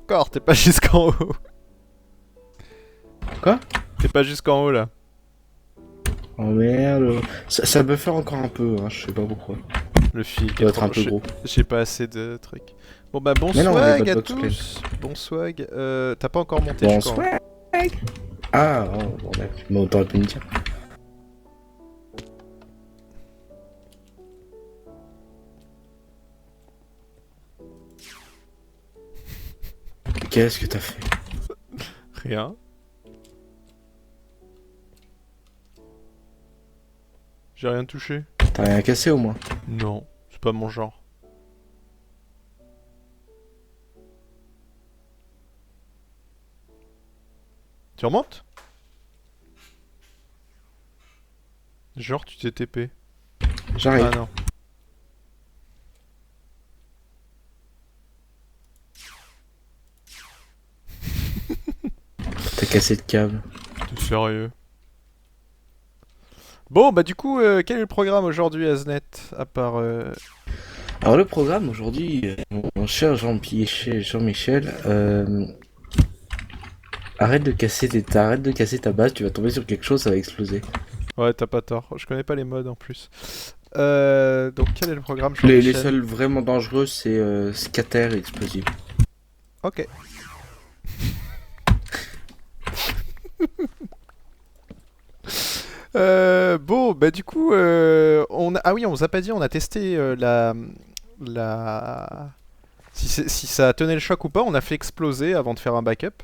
encore, t'es pas jusqu'en haut. Quoi? T'es pas jusqu'en haut là. Oh merde. Ça peut faire encore un peu, hein, je sais pas pourquoi. Le fil Ça qui est doit être trop... un peu gros. J'ai pas assez de trucs. Bon bah bon Mais non, les swag à botbox pleines. tous. Bon swag. T'as pas encore monté Bon, jusqu'en haut. swag. Ah, oh, bordel. Mais t'aurais pu me dire. Qu'est-ce que t'as fait? Rien. J'ai rien touché. T'as rien cassé au moins? Non, c'est pas mon genre. Tu remontes? Genre tu t'es TP. J'arrive. Ah non. T'as cassé de câble. T'es sérieux? Bon bah du coup, quel est le programme aujourd'hui Aznet? À part... Alors le programme aujourd'hui, mon cher Jean-Michel, arrête de casser ta base, tu vas tomber sur quelque chose, ça va exploser. Ouais, t'as pas tort. Je connais pas les modes en plus. Donc quel est le programme Les Jean-Michel? seuls vraiment dangereux, c'est scatter et explosif. Ok. Bon, bah du coup, ah oui, on vous a pas dit, on a testé la... Si ça tenait le choc ou pas, on a fait exploser avant de faire un backup.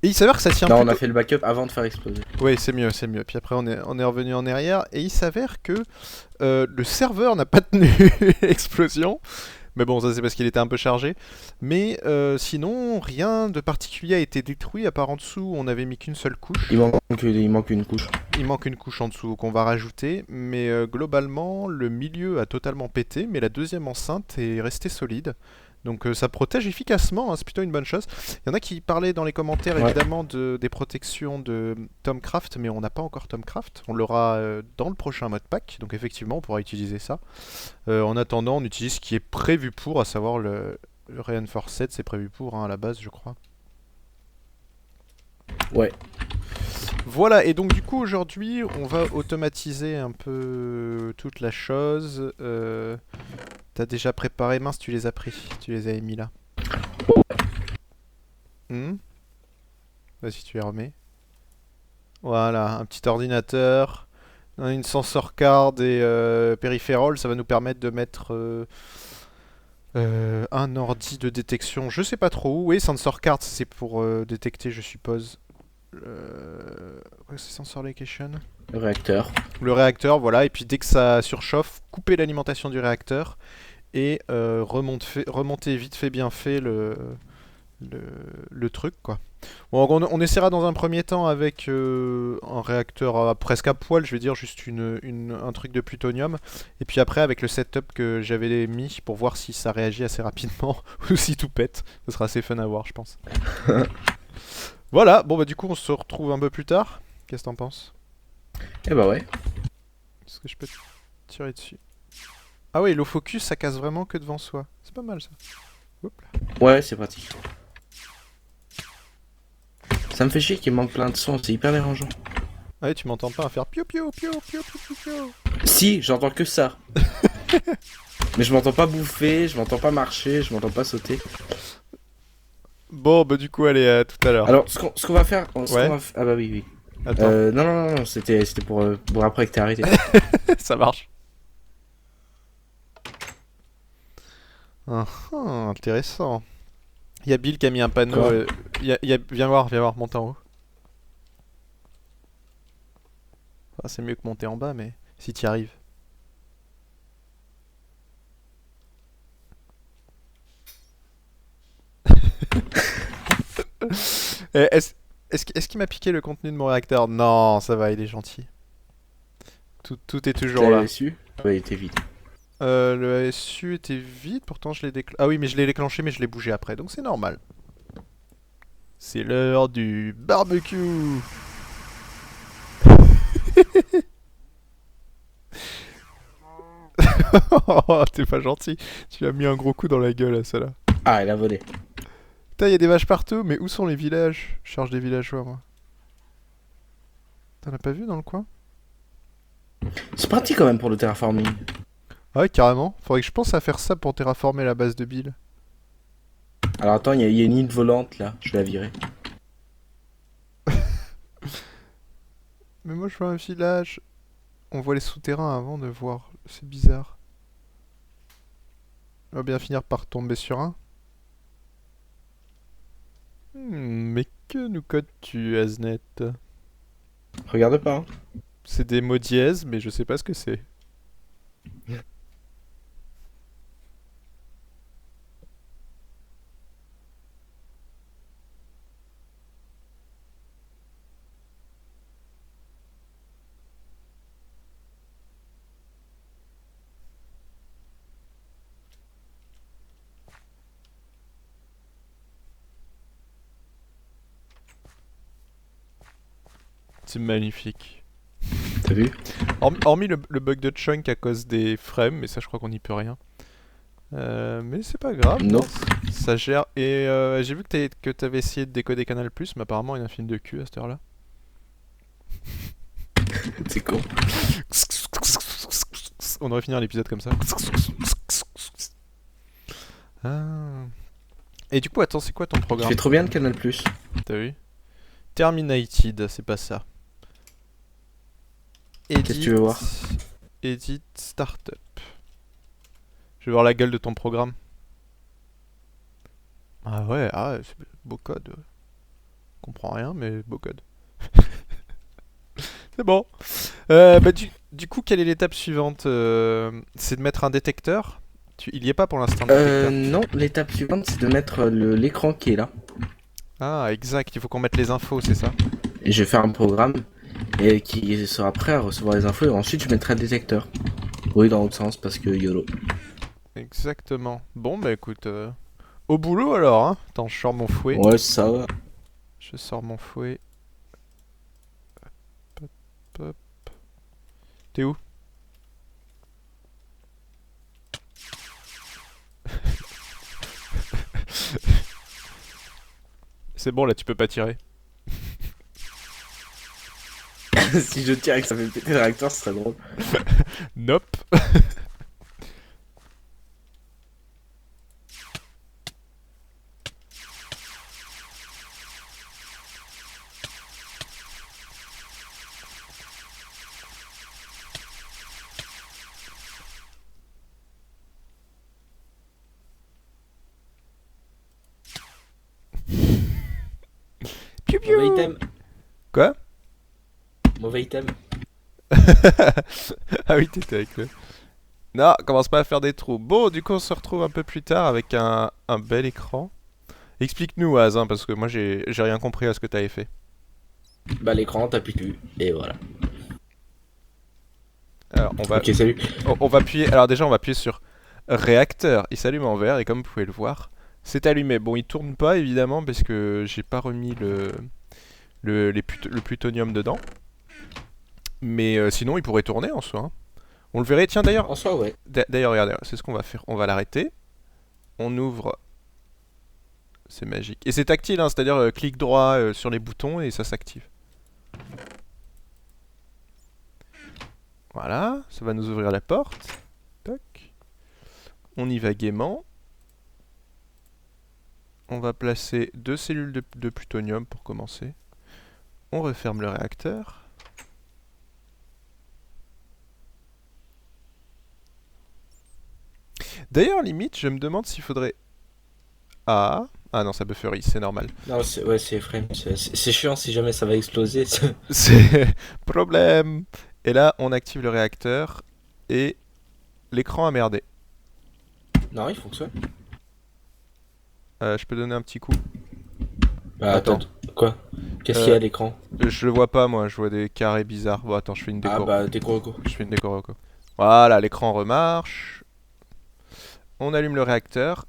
Et il s'avère que ça tient Non, on plutôt... a fait le backup avant de faire exploser. Oui, c'est mieux, c'est mieux. Puis après, on est revenu en arrière, et il s'avère que le serveur n'a pas tenu l'explosion. Mais bon, ça c'est parce qu'il était un peu chargé. Mais sinon, rien de particulier a été détruit, à part en dessous, on avait mis qu'une seule couche. Il manque une couche. Il manque une couche en dessous qu'on va rajouter, mais globalement, le milieu a totalement pété, mais la deuxième enceinte est restée solide. Donc ça protège efficacement, hein, c'est plutôt une bonne chose. Il y en a qui parlaient dans les commentaires Ouais. évidemment des protections de Tomcraft, mais on n'a pas encore Tomcraft. On l'aura dans le prochain modpack, donc effectivement on pourra utiliser ça. En attendant, on utilise ce qui est prévu pour, à savoir le Reinforced, c'est prévu pour hein, à la base, je crois. Ouais. Voilà, et donc du coup aujourd'hui on va automatiser un peu toute la chose. T'as déjà préparé, mince tu les as pris, tu les avais mis là. Vas-y tu les remets. Voilà, un petit ordinateur, une sensor card et périphérale, ça va nous permettre de mettre un ordi de détection, je sais pas trop où. Oui, sensor card c'est pour détecter je suppose. Ouais, c'est sensor location. Le réacteur. Le réacteur, voilà, et puis dès que ça surchauffe, couper l'alimentation du réacteur et remonter vite fait bien fait le truc quoi. Bon, on essaiera dans un premier temps avec un réacteur presque à poil, je vais dire juste un truc de plutonium, et puis après avec le setup que j'avais mis pour voir si ça réagit assez rapidement ou si tout pète. Ce sera assez fun à voir je pense. Voilà, bon bah du coup on se retrouve un peu plus tard. Qu'est-ce que t'en penses? Eh bah ouais. Est-ce que je peux tirer dessus? Ah oui, l'eau-focus, ça casse vraiment que devant soi. C'est pas mal ça. Hop là. Ouais, c'est pratique. Ça me fait chier qu'il manque plein de sons, c'est hyper dérangeant. Ah oui, tu m'entends pas à faire piou piou piou piou piou piou piou. Si, j'entends que ça. Mais je m'entends pas bouffer, je m'entends pas marcher, je m'entends pas sauter. Bon, bah du coup, allez, à tout à l'heure. Alors, ce qu'on va faire... Ouais. Ah bah oui, oui. Attends, Non, c'était pour après que t'aies arrêté. ça marche. Ah, ah, intéressant. Il y a Bill qui a mis un panneau. Quoi Viens voir, monte en haut. Enfin, c'est mieux que monter en bas, mais si t'y arrives. Est-ce qu'il m'a piqué le contenu de mon réacteur? Non, ça va, il est gentil. Tout est toujours là. T'as su? Ouais, il était vide. Le ASU était vide, pourtant je l'ai déclenché. Ah oui, mais je l'ai déclenché, mais je l'ai bougé après, donc c'est normal. C'est l'heure du barbecue. Oh, t'es pas gentil. Tu as mis un gros coup dans la gueule à celle-là. Ah, elle a volé. Putain, y a des vaches partout, mais où sont les villages? Je cherche des villageois, moi. T'en as pas vu dans le coin? C'est pratique quand même pour le terraforming. Ah ouais, carrément. Faudrait que je pense à faire ça pour terraformer la base de Bill. Alors attends, il y a une île volante là, je vais la virer. Mais moi, je vois un village. On voit les souterrains avant de voir. C'est bizarre. On va bien finir par tomber sur un. Mais que nous codes-tu, Aznet? Regarde pas, hein. C'est des mots dièses, mais je sais pas ce que c'est. C'est magnifique. T'as vu? Hormis le bug de chunk à cause des frames, mais ça je crois qu'on n'y peut rien. Mais c'est pas grave, Non. ça gère. Et j'ai vu que t'avais essayé de décoder Canal+, mais apparemment il y a un film de cul à cette heure-là. C'est con. On devrait finir l'épisode comme ça. Ah. Et du coup, attends, c'est quoi ton Tu programme? fais trop bien de Canal+. T'as vu? Terminated, c'est pas ça. Qu'est-ce que tu veux voir? Edit Startup. Je vais voir la gueule de ton programme. Ah ouais, c'est beau code. Comprends rien, mais beau code. C'est bon. Bah, du coup, quelle est l'étape suivante? C'est de mettre un détecteur. Il y est pas pour l'instant, le détecteur. Non, l'étape suivante c'est de mettre l'écran qui est là. Ah, exact, il faut qu'on mette les infos, c'est ça? Et je vais faire un programme et qui sera prêt à recevoir les infos et ensuite je mettrai le détecteur. Oui, dans l'autre sens parce que YOLO. Exactement. Bon, bah écoute, au boulot alors, hein. Attends, je sors mon fouet. Ouais, ça va. Je sors mon fouet. Hop, hop. T'es où? C'est bon, là, tu peux pas tirer. Si je tire et que ça fait péter le réacteur, ce serait drôle. Nope. Piu piu. Mauvais item. Quoi? Mauvais item. Ah oui, t'étais avec le... Non, commence pas à faire des trous. Bon, du coup, on se retrouve un peu plus tard avec un bel écran. Explique-nous, Az, hein, parce que moi, j'ai rien compris à ce que t'avais fait. Bah l'écran, t'appuies dessus. Et voilà. Alors, on va... Ok, salut. On va appuyer... Alors déjà, on va appuyer sur réacteur. Il s'allume en vert, et comme vous pouvez le voir, c'est allumé. Bon, il tourne pas, évidemment, parce que j'ai pas remis le plutonium dedans. Mais sinon, il pourrait tourner en soi, hein. On le verrait. Tiens, d'ailleurs, En soi, ouais. D'ailleurs, regardez, c'est ce qu'on va faire. On va l'arrêter. On ouvre. C'est magique. Et c'est tactile, hein, c'est-à-dire clic droit sur les boutons et ça s'active. Voilà, ça va nous ouvrir la porte. Toc. On y va gaiement. On va placer 2 cellules de plutonium pour commencer. On referme le réacteur. D'ailleurs, limite, je me demande s'il faudrait... Ah non, ça bufferise, c'est normal. Non, c'est frame. C'est chiant si jamais ça va exploser. C'est problème. Et là, on active le réacteur et l'écran a merdé. Non, il fonctionne. Je peux donner un petit coup? Bah, Attends. Quoi? Qu'est-ce qu'il y a à l'écran? Je le vois pas, moi, je vois des carrés bizarres. Bon, attends, je fais une déco. Ah bah, déco. Je fais une déco reco. Voilà, l'écran remarche. On allume le réacteur.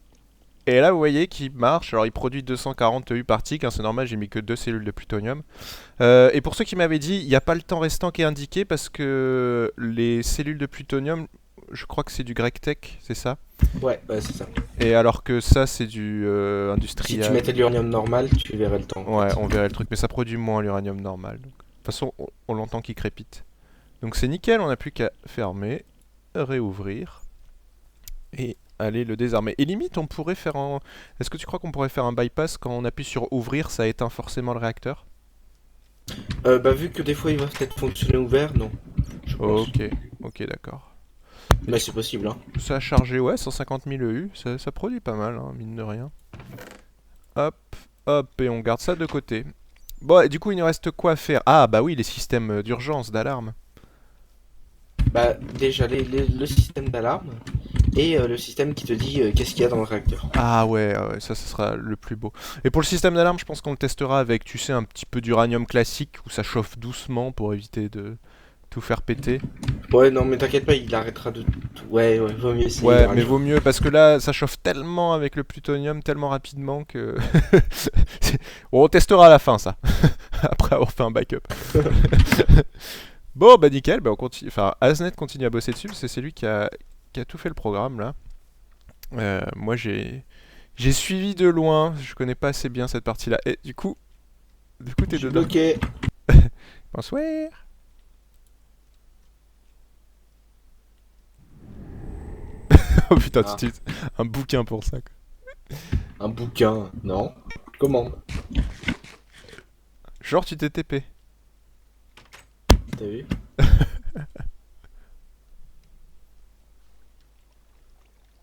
Et là, vous voyez qu'il marche. Alors, il produit 240 U par tic, hein, c'est normal, j'ai mis que 2 cellules de plutonium. Et pour ceux qui m'avaient dit, il n'y a pas le temps restant qui est indiqué parce que les cellules de plutonium, je crois que c'est du GrecTech, c'est ça? Ouais, ouais, c'est ça. Et alors que ça, c'est du Si tu industriel. mettais de l'uranium normal, tu verrais le temps en Ouais, fait. on verrait le truc, mais ça produit moins l'uranium normal. De toute façon, on l'entend qu'il crépite. Donc c'est nickel, on n'a plus qu'à fermer, réouvrir et aller le désarmer. Et limite, on pourrait faire un... Est-ce que tu crois qu'on pourrait faire un bypass quand on appuie sur ouvrir, ça éteint forcément le réacteur? Bah vu que des fois il va peut-être fonctionner ouvert, non, je pense. Ok, ok, d'accord. Et Mais du c'est possible, hein. ça a chargé, ouais, 150 000 EU, ça produit pas mal, hein, mine de rien. Hop, hop, et on garde ça de côté. Bon, et du coup, il nous reste quoi à faire? Ah, bah oui, les systèmes d'urgence, d'alarme. Bah déjà le système d'alarme et le système qui te dit qu'est-ce qu'il y a dans le réacteur. Ah ouais, ouais, ça sera le plus beau. Et pour le système d'alarme, je pense qu'on le testera avec, tu sais, un petit peu d'uranium classique, où ça chauffe doucement pour éviter de tout faire péter. Ouais, non, mais t'inquiète pas, il arrêtera de. Ouais, ouais, vaut mieux essayer Ouais, mais l'uranium. vaut mieux, parce que là, ça chauffe tellement avec le plutonium, tellement rapidement que... Bon, on testera à la fin, ça. Après avoir fait un backup. Bon, bah nickel, bah on continue. Enfin, Asnet continue à bosser dessus, parce que c'est lui qui a tout fait le programme, là. Moi, j'ai suivi de loin, je connais pas assez bien cette partie-là. Et du coup, Je t'es suis dedans. bloqué. Bonsoir. Oh putain, tu Ah, utilises un bouquin pour ça, quoi. un bouquin. Non. Comment? Genre, tu t'es TP. T'as vu?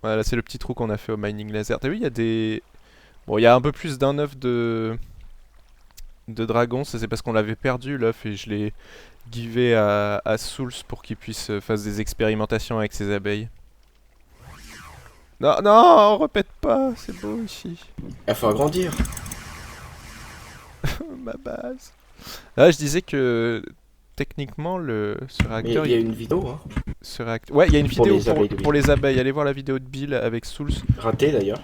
Voilà, c'est le petit trou qu'on a fait au mining laser. T'as vu, il y a des... Bon, il y a un peu plus d'un œuf de dragon, ça c'est parce qu'on l'avait perdu l'œuf et je l'ai givé à Souls pour qu'il puisse faire des expérimentations avec ses abeilles. Non, non, on répète pas, c'est beau ici. Il faut agrandir. Ma base. Là, je disais que techniquement, ce Mais réacteur, il y a une vidéo, hein. Ouais, il y a une Pour vidéo les abeilles de pour Bill. les abeilles. Allez voir la vidéo de Bill avec Souls. Raté d'ailleurs.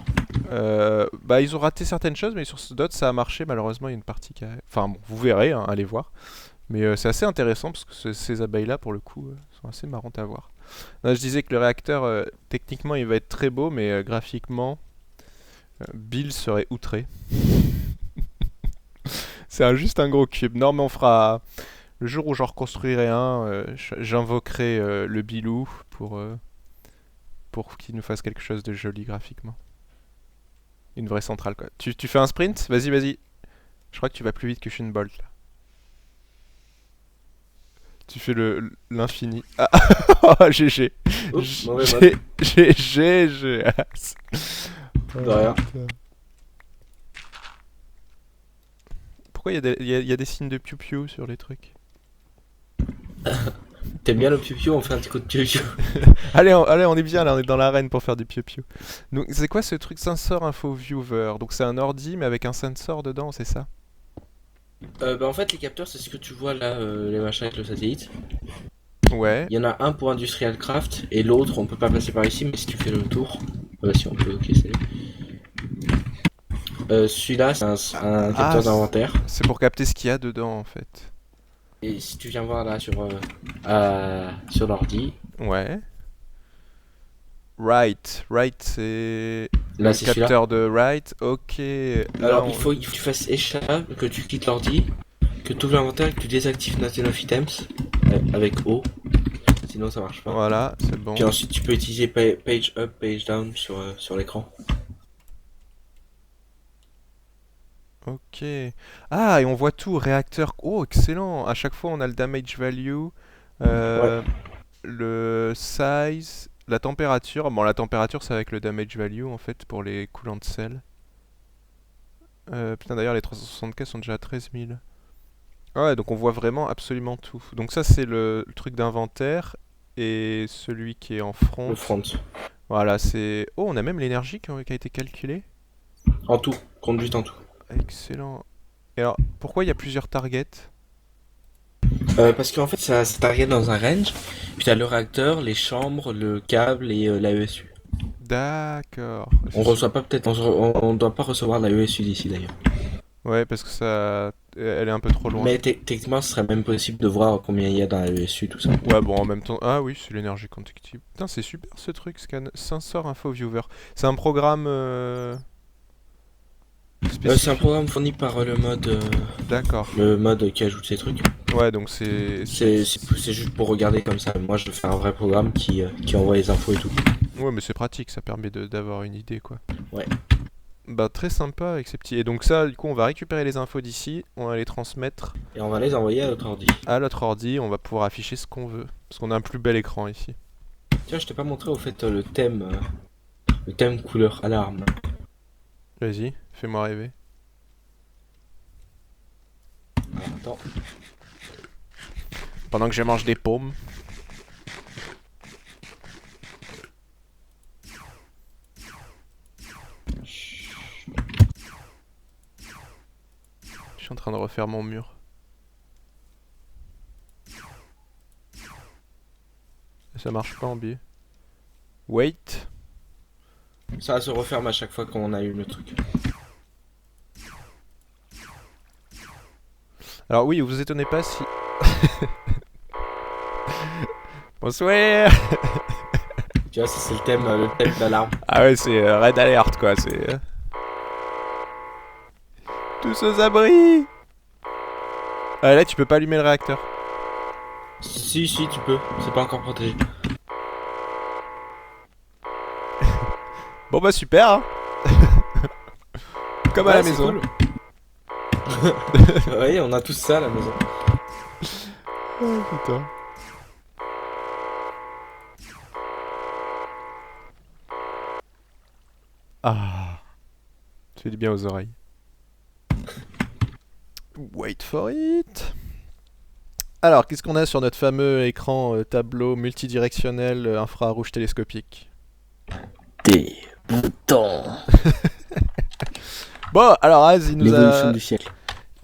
Bah, ils ont raté certaines choses, mais sur d'autres, ça a marché. Malheureusement, il y a une partie qui a... Enfin, bon, vous verrez, hein, allez voir. Mais c'est assez intéressant parce que ces abeilles-là, pour le coup, sont assez marrantes à voir. Là, je disais que le réacteur, techniquement, il va être très beau, mais graphiquement, Bill serait outré. C'est juste un gros cube. Non, mais on fera... Le jour où j'en reconstruirai un, j'invoquerai le Bilou pour qu'il nous fasse quelque chose de joli graphiquement. Une vraie centrale, quoi. Tu fais un sprint? Vas-y, vas-y. Je crois que tu vas plus vite que Bolt là. Tu fais l'infini. Ah, oh, GG. Oups, mauvais mode. GG. De rien. Pourquoi il y a des signes de piou-piou sur les trucs? T'aimes bien le piou-piou, on fait un petit coup de piou-piou. Allez, on est bien là, on est dans l'arène pour faire du piou-piou. Donc, c'est quoi ce truc sensor info viewer? Donc, c'est un ordi mais avec un sensor dedans, c'est ça? Bah en fait, les capteurs, c'est ce que tu vois là, les machins avec le satellite. Ouais. Il y en a un pour Industrial Craft et l'autre, on peut pas passer par ici, mais si tu fais le tour. Si on peut, ok, c'est. Celui-là, c'est un Ah, capteur d'inventaire. c'est pour capter ce qu'il y a dedans en fait. Et si tu viens voir là sur l'ordi, Ouais. Right, c'est là le c'est celui-là. capteur de right. Ok. Là, Alors il faut que tu fasses échappe, que tu quittes l'ordi, que tu ouvres l'inventaire et que tu désactives Nothing of Items avec O. Sinon ça marche pas. Voilà, c'est bon. Puis ensuite tu peux utiliser page up, page down sur l'écran. Ok. Ah, et on voit tout, réacteur. Oh, excellent. À chaque fois, on a le damage value, Ouais. euh, le size, la température. Bon, la température, c'est avec le damage value, en fait, pour les coulants de sel. Putain, d'ailleurs, les 360K sont déjà à 13 000. Ah ouais, donc on voit vraiment absolument tout. Donc ça, c'est le truc d'inventaire. Et celui qui est en front. Le front. Voilà, c'est... Oh, on a même l'énergie qui a été calculée. En tout, conduite en tout. Excellent. Et alors, pourquoi il y a plusieurs targets? Parce qu'en fait ça t'arrive dans un range, puis t'as le réacteur, les chambres, le câble et la ESU. D'accord. On reçoit pas peut-être, on doit pas recevoir la ESU d'ici d'ailleurs. Ouais, parce que ça, elle est un peu trop loin. Mais techniquement, ce serait même possible de voir combien il y a dans la ESU, tout ça. Ouais, bon, en même temps. Ah oui, c'est l'énergie conductible. Putain, c'est super ce truc, Scan. Sensor Info Viewer. C'est un programme C'est un spécifique. programme fourni par D'accord. le mode qui ajoute ces trucs. Ouais, donc c'est. C'est juste pour regarder comme ça. Moi, je fais un vrai programme qui envoie les infos et tout. Ouais, mais c'est pratique, ça permet d'avoir une idée, quoi. Ouais. Bah, très sympa avec ces petits. Et donc, ça, du coup, on va récupérer les infos d'ici, on va les transmettre Et on va les envoyer à notre ordi. à notre ordi, on va pouvoir afficher ce qu'on veut. Parce qu'on a un plus bel écran ici. Tiens, je t'ai pas montré au fait le thème couleur alarme. Vas-y, fais-moi rêver. Alors, attends. Pendant que je mange des pommes. Je suis en train de refaire mon mur. Ça marche pas en biais. Wait. Ça se referme à chaque fois qu'on a eu le truc. Alors oui, vous étonnez pas si... Bonsoir. Tu vois, ça c'est le thème d'alarme. Ah ouais, c'est Red Alert quoi, c'est... Tous aux abris. Ah là, tu peux pas allumer le réacteur. Si, tu peux. C'est pas encore protégé. Bon bah super hein. Comme à la c'est maison. Cool. Ouais, on a tous ça à la maison. Oh putain. Ah. Ça fait du bien aux oreilles. Wait for it. Alors, qu'est-ce qu'on a sur notre fameux écran tableau multidirectionnel infrarouge télescopique? Des boutons. Bon, alors Az, L'évolution du siècle.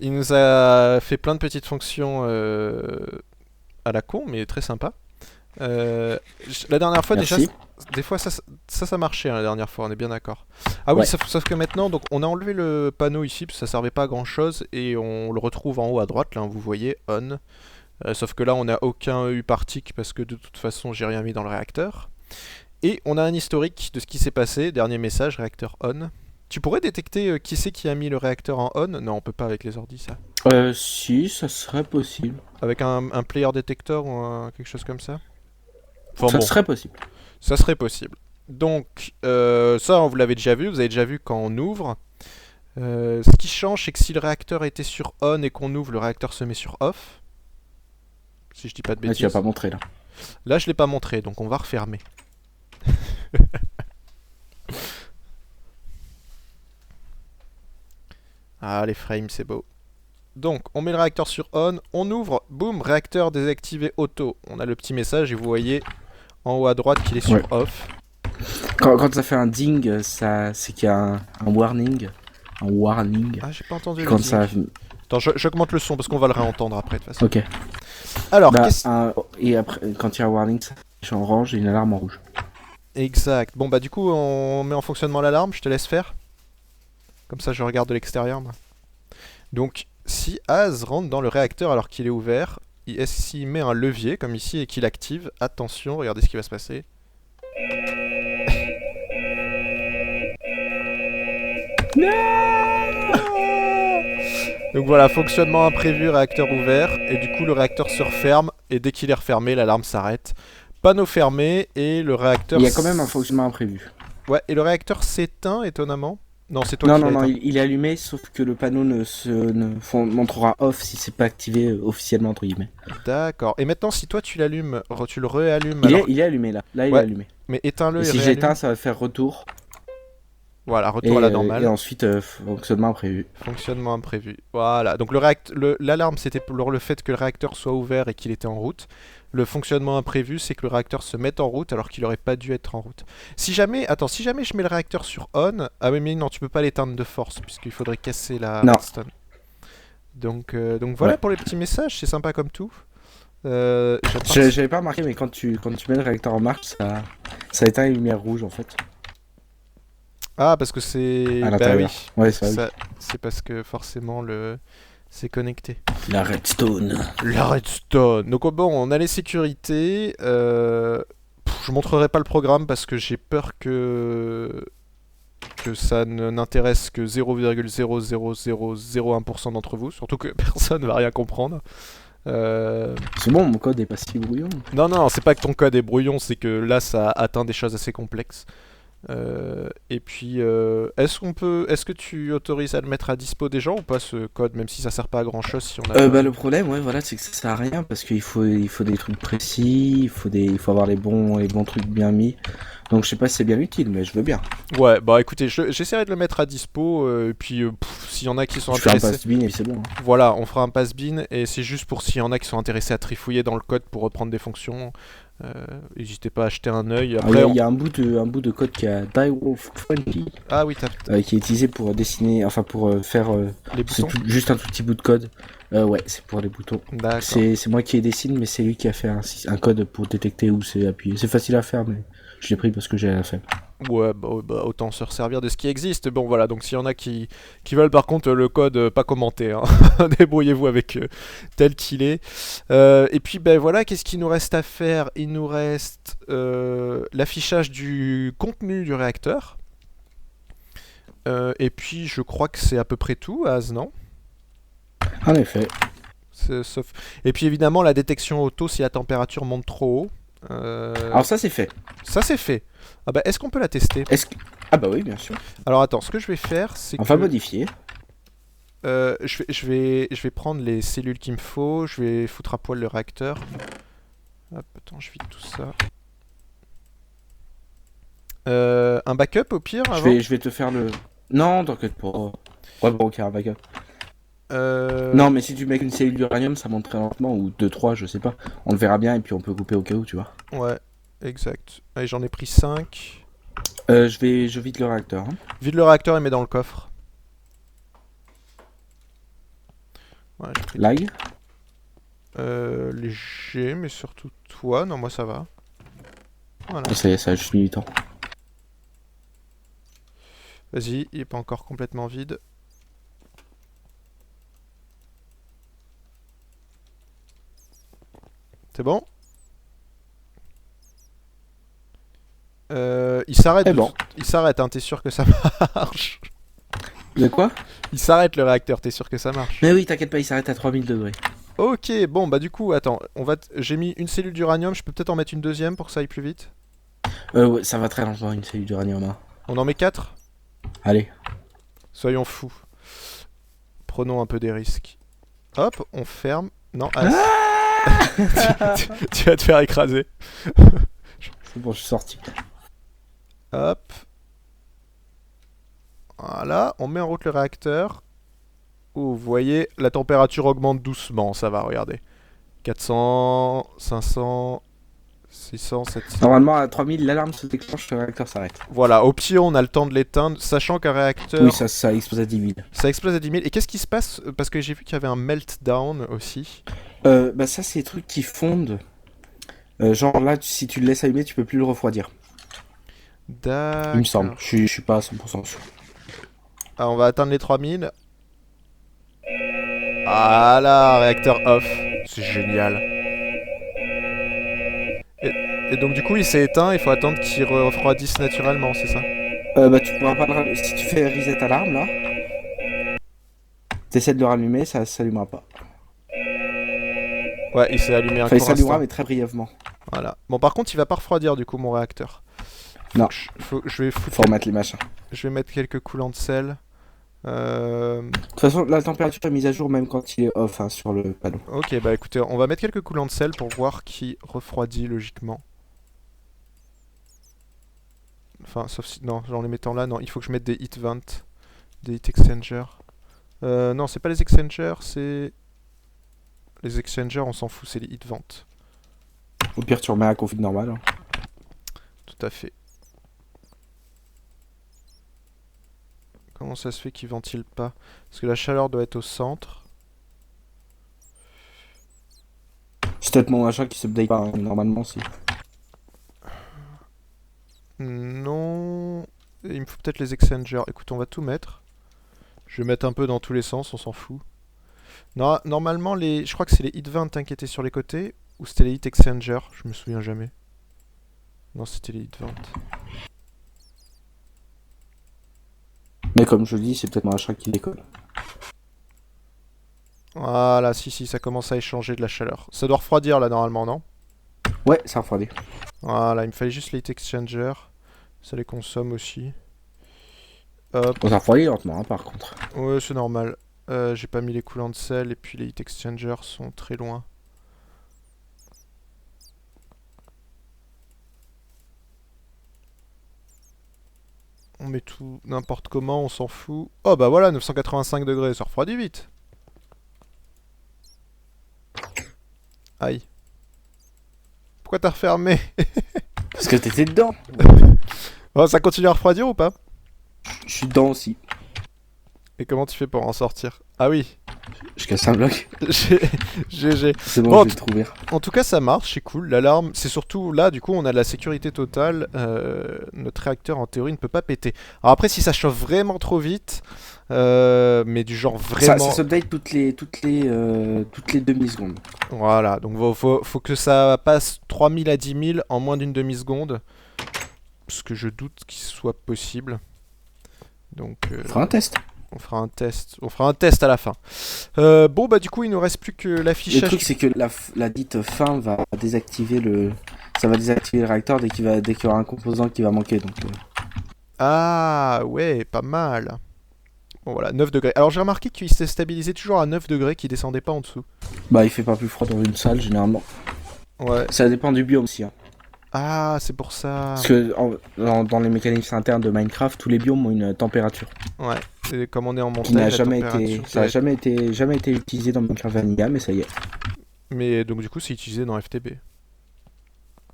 il nous a fait plein de petites fonctions à la con, mais très sympa. La dernière fois, Merci. déjà, des fois ça marchait hein, la dernière fois, on est bien d'accord. Ah oui, Ouais. sauf que maintenant, donc on a enlevé le panneau ici, parce que ça servait pas à grand chose, et on le retrouve en haut à droite, là, vous voyez, on. Sauf que là, on n'a aucun U-particle, parce que de toute façon, j'ai rien mis dans le réacteur. Et on a un historique de ce qui s'est passé, dernier message, réacteur on. Tu pourrais détecter qui c'est qui a mis le réacteur en on? Non, on peut pas avec les ordis, ça. Si, ça serait possible. Avec un player detector ou quelque chose comme ça. Enfin Ça bon, serait possible. ça serait possible. Donc, ça, vous l'avez déjà vu, vous avez déjà vu quand on ouvre. Ce qui change, c'est que si le réacteur était sur on et qu'on ouvre, le réacteur se met sur off. Si je dis pas de Ah, bêtises. tu vas pas montrer là. Là, je l'ai pas montré, donc on va refermer. Ah, les frames, c'est beau. Donc, on met le réacteur sur on ouvre, boum, réacteur désactivé auto. On a le petit message et vous voyez en haut à droite qu'il est sur Ouais. off. Quand ça fait un ding, c'est qu'il y a un warning. Un warning. Ah, j'ai pas entendu le Quand ding. ça. Attends, j'augmente le son parce qu'on va le réentendre après de toute façon. Ok. Alors, Bah, qu'est-ce... et après, quand il y a un warning, ça affiche en orange et une alarme en rouge. Exact. Bon, bah du coup, on met en fonctionnement l'alarme, je te laisse faire. Comme ça, je regarde de l'extérieur, moi. Donc, si Az rentre dans le réacteur alors qu'il est ouvert, s'il met un levier, comme ici, et qu'il active, attention, regardez ce qui va se passer. Donc voilà, fonctionnement imprévu, réacteur ouvert, et du coup le réacteur se referme, et dès qu'il est refermé, l'alarme s'arrête. Panneau fermé, et le réacteur... Il y a quand même un fonctionnement imprévu. Ouais, et le réacteur s'éteint, étonnamment. Non, c'est toi qui l'as Non, éteint. il est allumé, sauf que le panneau montrera off si c'est pas activé officiellement, entre guillemets. D'accord. Et maintenant, si toi tu l'allumes, tu le réallumes Il est allumé là. Là, il Ouais. est allumé. mais éteins-le Et et si réallume. j'éteins, ça va faire retour. Voilà, retour à la Et normale. ensuite, fonctionnement imprévu. Fonctionnement imprévu. Voilà. Donc l'alarme, c'était pour le fait que le réacteur soit ouvert et qu'il était en route. Le fonctionnement imprévu, c'est que le réacteur se mette en route alors qu'il aurait pas dû être en route. Si jamais je mets le réacteur sur on, ah oui, mais non, tu peux pas l'éteindre de force puisqu'il faudrait casser la Non. redstone. Donc voilà Ouais. pour les petits messages, c'est sympa comme tout. J'avais pas remarqué, mais quand tu mets le réacteur en marche, ça éteint les lumières rouges en fait. Ah, parce que c'est... à Bah oui, l'intérieur. Ouais, ça, oui. c'est parce que forcément c'est connecté. La redstone. La redstone. Donc bon, on a les sécurités. Je montrerai pas le programme parce que j'ai peur que ça n'intéresse que 0,00001% d'entre vous. Surtout que personne va rien comprendre. Euh, C'est bon, mon code est pas si brouillon. Non, non, c'est pas que ton code est brouillon, c'est que là, ça atteint des choses assez complexes. Et puis, est-ce que tu autorises à le mettre à dispo des gens ou pas ce code, même si ça sert pas à grand chose si on a pas... Bah, le problème, ouais, voilà, c'est que ça sert à rien parce qu'il faut des trucs précis, il faut avoir les bons trucs bien mis. Donc, je sais pas si c'est bien utile, mais je veux bien. Ouais, bah écoutez, j'essaierai de le mettre à dispo, et puis s'il y en a qui sont Je fais un intéressés, pass bin et c'est bon, hein. voilà, on fera un pass-bin, et c'est juste pour s'il y en a qui sont intéressés à trifouiller dans le code pour reprendre des fonctions, euh, n'hésitez pas à jeter un œil. Alors, Après, il y a un bout de code qui a Direwolf 20, Ah oui, qui est utilisé pour dessiner, enfin pour faire les c'est boutons. juste un tout petit bout de code. Ouais, c'est pour les boutons. D'accord. C'est moi qui les dessine, mais c'est lui qui a fait un code pour détecter où c'est appuyé. C'est facile à faire, mais je l'ai pris parce que j'ai la flemme. Ouais, bah, autant se resservir de ce qui existe. Bon, voilà, donc s'il y en a qui veulent par contre le code pas commenté, hein, débrouillez-vous avec tel qu'il est. Et puis, ben voilà, qu'est-ce qu'il nous reste à faire? Il nous reste l'affichage du contenu du réacteur. Et puis, je crois que c'est à peu près tout, Az, non? En effet. Sauf... Et puis, évidemment, la détection auto si la température monte trop haut. Alors ça c'est fait. Ça, c'est fait. Ah bah, est-ce qu'on peut la tester? Est-ce que... Ah bah oui, bien sûr. Alors, attends, ce que je vais faire, c'est Enfin que... modifié. Je vais prendre les cellules qu'il me faut, je vais foutre à poil le réacteur. Hop, attends, je vide tout ça. Un backup au pire avant Je vais te faire le... Non, t'inquiète pas. Ouais, bon, ok, un backup. Euh, Non, mais si tu mets une cellule d'uranium, ça monte très lentement, ou 2 3 je sais pas. On le verra bien, et puis on peut couper au cas où, tu vois. Ouais, exact. Allez, j'en ai pris 5. Je vide le réacteur, hein. Vide le réacteur et mets dans le coffre. Ouais, j'ai pris Lag. léger, mais surtout toi. Non, moi ça va. Voilà. Ça a juste mis du temps. Vas-y, il est pas encore complètement vide. C'est bon? Il s'arrête. C'est bon. Il s'arrête, hein, t'es sûr que ça marche? De quoi? Il s'arrête le réacteur, t'es sûr que ça marche? Mais oui, t'inquiète pas, il s'arrête à 3000 degrés. Ok, bon bah du coup, attends, j'ai mis une cellule d'uranium, je peux peut-être en mettre une deuxième pour que ça aille plus vite? Ouais, ça va très lentement, une cellule d'uranium, hein. On en met 4. Allez. Soyons fous. Prenons un peu des risques. Hop, on ferme. Non, tu vas te faire écraser. C'est bon, je suis sorti. Hop. Voilà, on met en route le réacteur. Oh, vous voyez, la température augmente doucement, ça va, regardez. 400, 500, 600, 700... Normalement, à 3000, l'alarme se déclenche, le réacteur s'arrête. Voilà, au pied, on a le temps de l'éteindre, sachant qu'un réacteur... Oui, ça explose à 10 000. Ça explose à 10 000. Et qu'est-ce qui se passe? Parce que j'ai vu qu'il y avait un meltdown aussi. Bah ça, c'est des trucs qui fondent. Genre là, si tu le laisses allumer, tu peux plus le refroidir. D'accord. Il me semble. Je suis pas à 100% sûr. Ah, on va atteindre les 3000. Ah là, réacteur off. C'est génial. Et donc du coup, il s'est éteint, il faut attendre qu'il refroidisse naturellement, c'est ça? Bah tu pourras pas si tu fais reset alarme là, t'essaies de le rallumer, ça s'allumera pas. Ouais, il s'est allumé un Enfin, il court s'allumera, instant. mais très brièvement. Voilà. Bon, par contre, il va pas refroidir du coup mon réacteur. Non. Je vais foutre... Faut remettre les machins. Je vais mettre quelques coulants de sel. De toute façon, la température est mise à jour même quand il est off, hein, sur le panneau. Ok, bah écoutez, on va mettre quelques coulants de sel pour voir qui refroidit logiquement. Enfin, sauf si... Non, en les mettant là, non, il faut que je mette des heat vents, des heat exchangers. Non, c'est pas les exchangers, c'est... Les exchangers, on s'en fout, c'est les heat vents. Au pire, tu remets à config normal, hein. Tout à fait. Comment ça se fait qu'ils ventilent pas? Parce que la chaleur doit être au centre. C'est peut-être mon machin qui s'update pas, hein, normalement si. Non... Il me faut peut-être les exchangers. Écoute, on va tout mettre. Je vais mettre un peu dans tous les sens, on s'en fout. Non, normalement, je crois que c'est les hit 20 hein, qui étaient sur les côtés. Ou c'était les hit exchangers, je me souviens jamais. Non, c'était les hit 20. Mais comme je dis, c'est peut-être mon achat qui décolle. Voilà, si, ça commence à échanger de la chaleur. Ça doit refroidir là normalement, non? Ouais, ça refroidit. Voilà, il me fallait juste les heat exchangers. Ça les consomme aussi. Hop. Bon, ça refroidit lentement, hein, par contre. Ouais, c'est normal. J'ai pas mis les coulants de sel et puis les heat exchangers sont très loin. On met tout n'importe comment, on s'en fout. Oh bah voilà, 985 degrés, ça refroidit vite. Aïe. Pourquoi t'as refermé? Parce que t'étais dedans. Oh, ça continue à refroidir ou pas? Je suis dedans aussi. Et comment tu fais pour en sortir? Ah oui. Je casse un bloc. GG. C'est bon, Bon, je vais le trouver. En tout cas, ça marche, c'est cool. L'alarme, c'est surtout là, du coup, on a de la sécurité totale. Notre réacteur, en théorie, ne peut pas péter. Alors après, si ça chauffe vraiment trop vite, mais du genre Ça vraiment... s'update toutes les demi-secondes. Voilà, donc faut que ça passe 3000 à 10 000 en moins d'une demi-seconde. Ce que je doute qu'il soit possible. Donc... On fera un test. On fera un test. On fera un test à la fin. Bon, bah du coup, il nous reste plus que l'affichage. Le truc, c'est que la dite fin va désactiver le... Ça va désactiver le réacteur dès qu'il y aura un composant qui va manquer. Donc, Ah, ouais, pas mal. Bon, voilà, 9 degrés. Alors, j'ai remarqué qu'il s'est stabilisé toujours à 9 degrés, qu'il descendait pas en dessous. Bah, il fait pas plus froid dans une salle, généralement. Ouais. Ça dépend du biome aussi. Hein. Ah, c'est pour ça. Parce que dans les mécanismes internes de Minecraft, tous les biomes ont une température. Ouais. Et comme on est en montagne, Qui n'a la jamais température été... Ça n'a jamais été utilisé dans Minecraft Vanilla, mais ça y est. Mais donc, du coup, c'est utilisé dans FTB.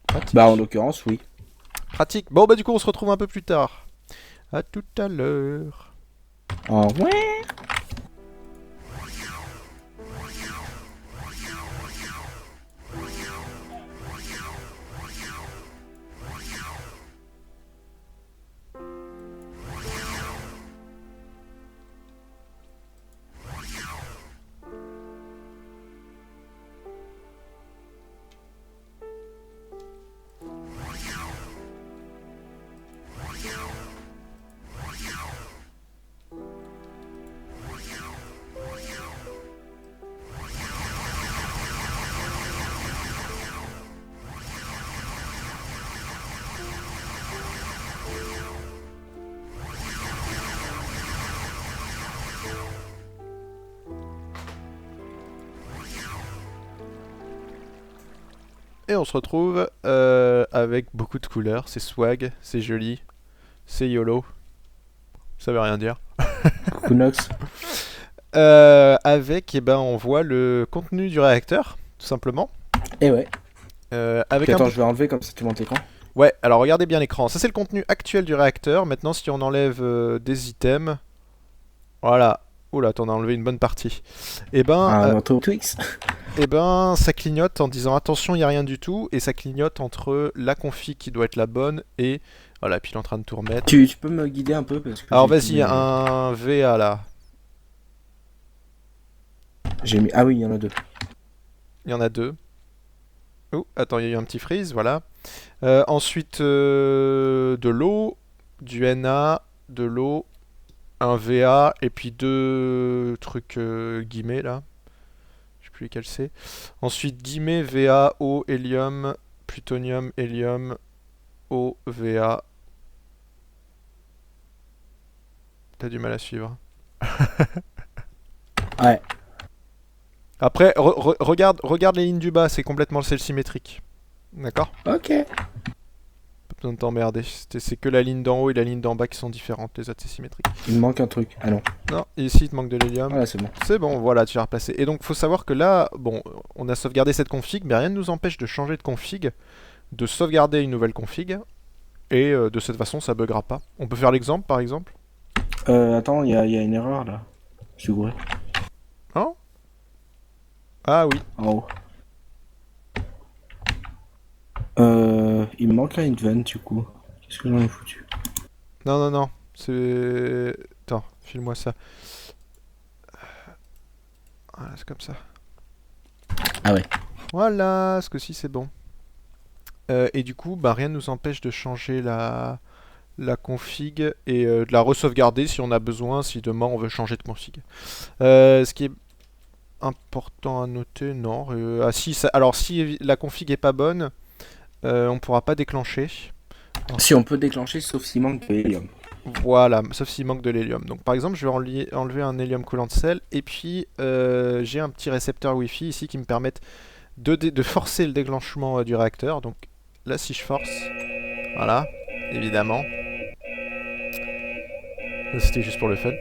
Pratique. Bah, en l'occurrence, oui. Pratique. Bon, bah, du coup, on se retrouve un peu plus tard. À tout à l'heure. Au revoir. Et on se retrouve avec beaucoup de couleurs. C'est swag, c'est joli, c'est YOLO. Ça veut rien dire. Coucou Nox. Avec, eh ben, on voit le contenu du réacteur, tout simplement. Et ouais. Avec Puis attends, un... je vais enlever comme ça tu montes l'écran. Ouais, alors regardez bien l'écran. Ça, c'est le contenu actuel du réacteur. Maintenant, si on enlève des items... Voilà. Oula, t'en as enlevé une bonne partie. Et ben, Twix. eh ben, ça clignote en disant attention, il n'y a rien du tout. Et ça clignote entre la config qui doit être la bonne et... Voilà, puis il est en train de tout remettre. Tu peux me guider un peu parce que Alors vas-y, un VA là. J'ai mis... Ah oui, il y en a deux. Il y en a deux. Oh, attends, il y a eu un petit freeze, voilà. Ensuite, de l'eau, du NA, de l'eau, un VA, et puis deux trucs guillemets là. Je sais plus lesquels c'est. Ensuite, guillemets, VA, eau, hélium, plutonium, hélium, eau, VA. T'as du mal à suivre. Ouais. Après, regarde les lignes du bas, c'est complètement le sel symétrique. D'accord? Ok. Pas besoin de t'emmerder. C'est que la ligne d'en haut et la ligne d'en bas qui sont différentes. Les autres, c'est symétrique. Il me manque un truc. Ah non. Non, ici, il te manque de l'hélium. Voilà, c'est bon. C'est bon, voilà, tu l'as replacé. Et donc, faut savoir que là, bon, on a sauvegardé cette config, mais rien ne nous empêche de changer de config, de sauvegarder une nouvelle config, et de cette façon, ça buggera pas. On peut faire l'exemple, par exemple? Attends, il y a une erreur là. Je suis gouré. Hein? Ah oui. En haut. Il me manque là une veine du coup. Qu'est-ce que j'en ai foutu? Non, non, non. C'est... Attends, file-moi ça. Voilà, c'est comme ça. Ah ouais. Voilà, ce que-ci c'est bon. Et du coup, bah, rien ne nous empêche de changer la config et de la re-sauvegarder si on a besoin, si demain on veut changer de config. Ce qui est important à noter, non. Ah, si, alors si la config est pas bonne, on pourra pas déclencher. Si on peut déclencher, sauf s'il manque de hélium. Voilà, sauf s'il manque de l'hélium. Donc par exemple, je vais enlever un hélium coulant de sel, et puis j'ai un petit récepteur Wi-Fi ici qui me permet de forcer le déclenchement du réacteur. Donc là, si je force, voilà, évidemment. C'était juste pour le fun.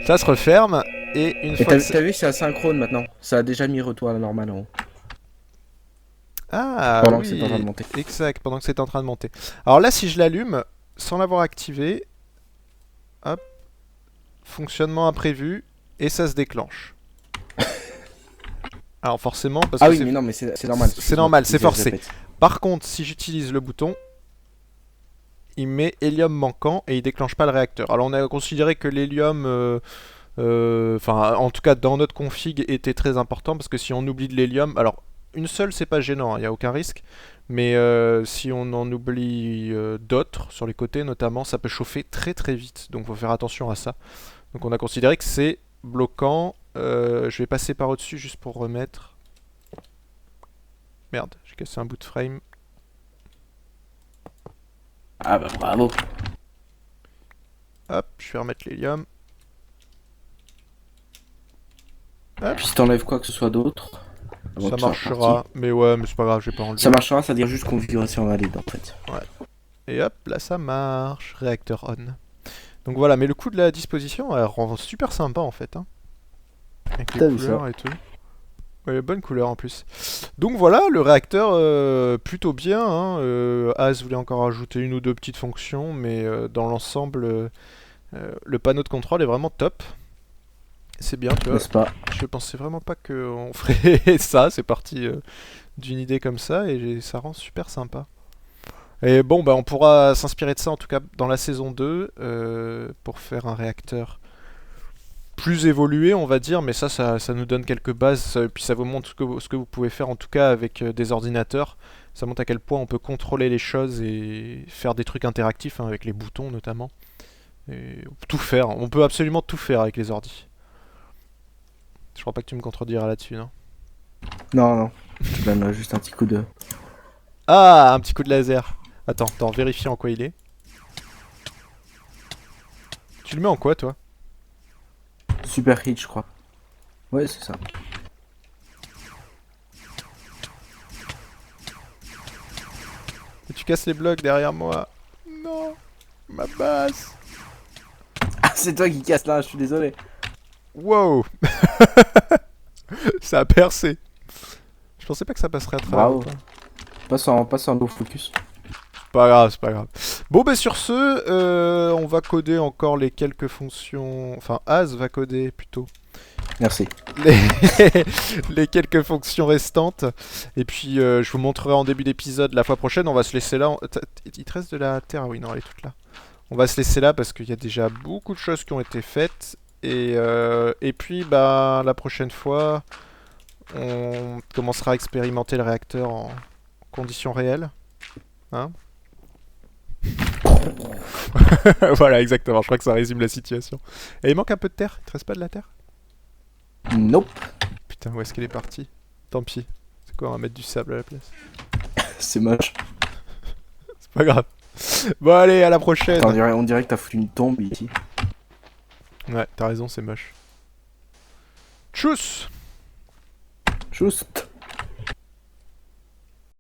Ça se referme, et une Et fois t'as vu, c'est asynchrone maintenant. Ça a déjà mis retour à la normale en haut. Ah Pendant que c'est en train oui, de monter. exact, pendant que c'est en train de monter. Alors là, si je l'allume, sans l'avoir activé, hop, fonctionnement imprévu, et ça se déclenche. Alors forcément, parce Ah que oui, mais non, mais c'est normal. c'est normal, c'est Je forcé. répète. Par contre, si j'utilise le bouton, il met hélium manquant et il déclenche pas le réacteur. Alors on a considéré que l'hélium, enfin en tout cas dans notre config, était très important parce que si on oublie de l'hélium, alors une seule c'est pas gênant, il n'y a aucun risque, mais si on en oublie d'autres sur les côtés notamment, ça peut chauffer très très vite, donc faut faire attention à ça. Donc on a considéré que c'est bloquant. Je vais passer par au-dessus juste pour remettre. Merde, j'ai cassé un bout de frame. Ah bah bravo. Hop, je vais remettre l'hélium. Puis si t'enlèves quoi que ce soit d'autre, avant Ça que soit marchera, reparti, mais ouais, mais c'est pas grave, j'ai pas enlevé. ça marchera, c'est-à-dire juste configuration valide en fait. Et hop, là ça marche, réacteur on. Donc voilà, mais le coup de la disposition, elle rend super sympa en fait. Hein. Avec les T'as vu couleurs ça? et tout. Ouais, bonne couleur en plus. Donc voilà, le réacteur plutôt bien. Hein. Az voulait encore ajouter une ou deux petites fonctions, mais dans l'ensemble, le panneau de contrôle est vraiment top. C'est bien, tu vois. N'est-ce pas? Je pensais vraiment pas qu'on ferait ça. C'est parti d'une idée comme ça et ça rend super sympa. Et bon, bah, on pourra s'inspirer de ça en tout cas dans la saison 2 pour faire un réacteur plus évolué, on va dire, mais ça nous donne quelques bases, et puis ça vous montre ce que vous pouvez faire en tout cas avec des ordinateurs. Ça montre à quel point on peut contrôler les choses et faire des trucs interactifs, hein, avec les boutons notamment. Et on peut tout faire, on peut absolument tout faire avec les ordis. Je crois pas que tu me contrediras là-dessus, non? Non, non. Je donne juste un petit coup de. Ah, un petit coup de laser. Attends, vérifie en quoi il est. Tu le mets en quoi, toi? Super hit, je crois. Ouais, c'est ça. Et tu casses les blocs derrière moi. Non, ma base. Ah, c'est toi qui casse là, je suis désolé. Wow. Ça a percé. Je pensais pas que ça passerait à travers. Bravo. Passe en low focus. C'est pas grave. Bon, ben sur ce, on va coder encore les quelques fonctions. Enfin, Az va coder plutôt Merci. les, les quelques fonctions restantes. Et puis, je vous montrerai en début d'épisode la fois prochaine. On va se laisser là. Il te reste de la terre? Ah oui, non, elle est toute là. On va se laisser là parce qu'il y a déjà beaucoup de choses qui ont été faites. Et puis, bah, la prochaine fois, on commencera à expérimenter le réacteur en conditions réelles. Hein? Voilà, exactement. Je crois que ça résume la situation. Et il manque un peu de terre. Il te reste pas de la terre? Nope. Putain, où est-ce qu'elle est partie? Tant pis. C'est quoi, on va mettre du sable à la place. C'est moche. C'est pas grave. Bon, allez, à la prochaine. On dirait que t'as foutu une tombe ici. Ouais, t'as raison, c'est moche. Tchuss! Juste.